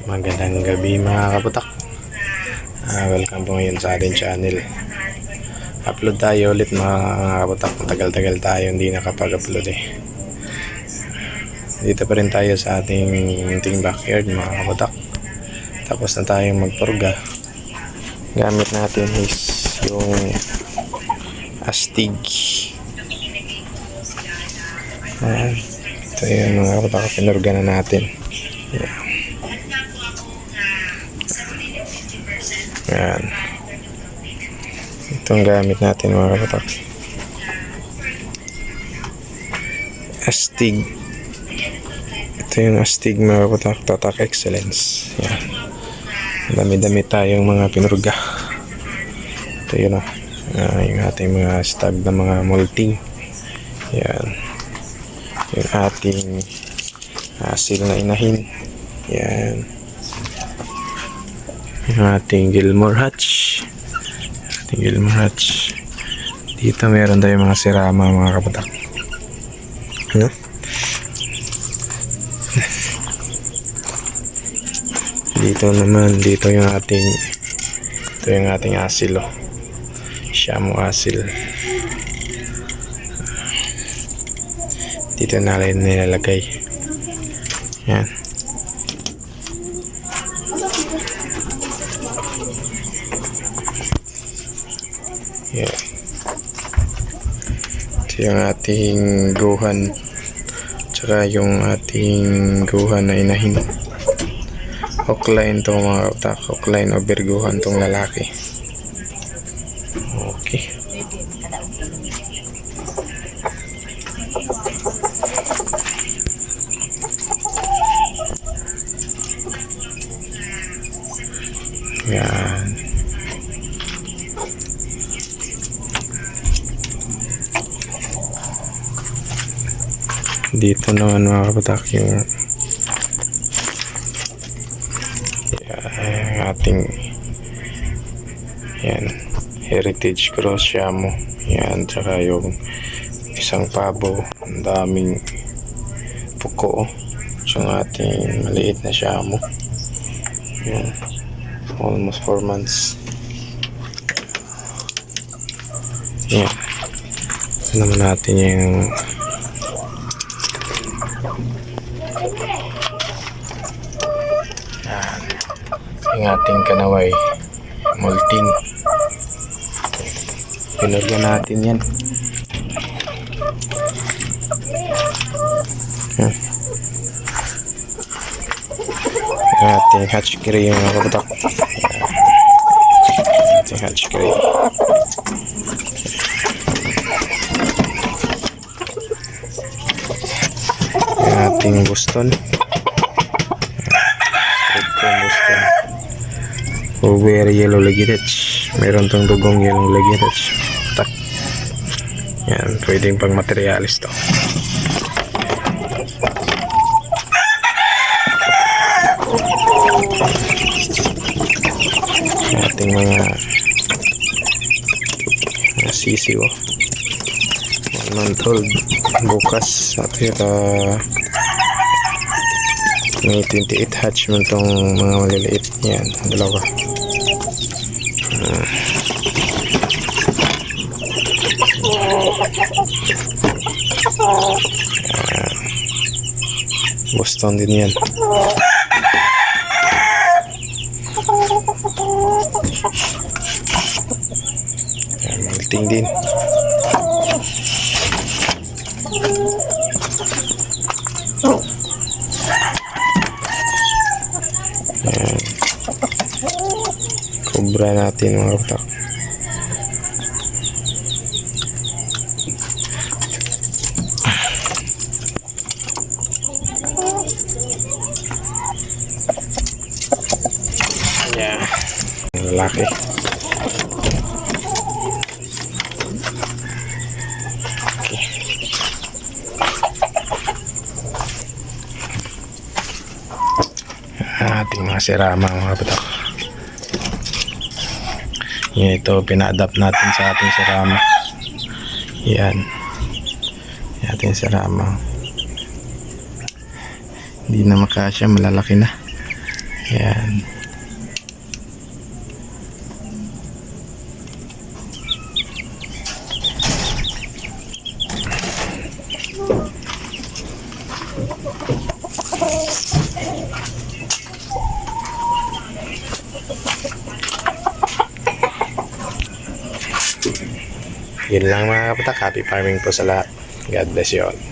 Magandang gabi mga kaputak. Welcome po ngayon sa ating channel. Upload tayo ulit mga kaputak. Tagal-tagal tayo hindi nakapag-upload Dito pa rin tayo sa ating munting backyard mga kaputak. Tapos na tayong magpurga. Gamit natin is yung astig. Ito yung mga kaputak. Pinurga na natin. Yan. Itong gamit natin mga kaputak. Astig. Ito yung astig mga kaputak. Tatak Excellence. Yan. Dami-dami tayong mga pinurga. Ito yun yung ating mga stag na mga molting. Yan. Yung ating asil na inahin. Yan. Yung ating Gilmore Hatch. Dito meron tayong mga sirama mga kaputak. Ano? Dito naman, dito yung ating asil Shamu asil. Dito natin nilalagay. Yan. Yeah. Ito yung ating guhan, tsaka yung ating guhan na inahin. Hookline to mga kaputak. Hookline o birguhan tong lalaki. Okay. Yan. Dito naman mga kaputak yung ating Heritage Cross Shamu. Yan, tsaka yung isang pabo, ang daming puko. Yung ating maliit na Shamu. Yan, almost 4 months. Yan. Ito naman natin yung ating kanaway molting. Pinurga natin yan. Ating hatch gray yung mga kaputak. Ating hatch gray. Ating Boston. Boston. Over yellow legidage. Meron tong dugong yellow legidage. Tak. Yan, pwedeng pang materialis to. Ating mga sisiw. 1 month old. Bukas at may 28 hatch man tong mga maliliit. Yan, dalawa. Boston din yan. Yan, malting din. Yan. Kubra natin mga kaputak. Yan. Lalaki. Okay. Ating mga sirama mga kaputak. Yan, ito pina-adapt natin sa ating sirama. Yan. Ating sirama. Hindi na makasya, malalaki na. Yan. Yun lang mga kapatak. Happy farming po sa lahat. God bless you all.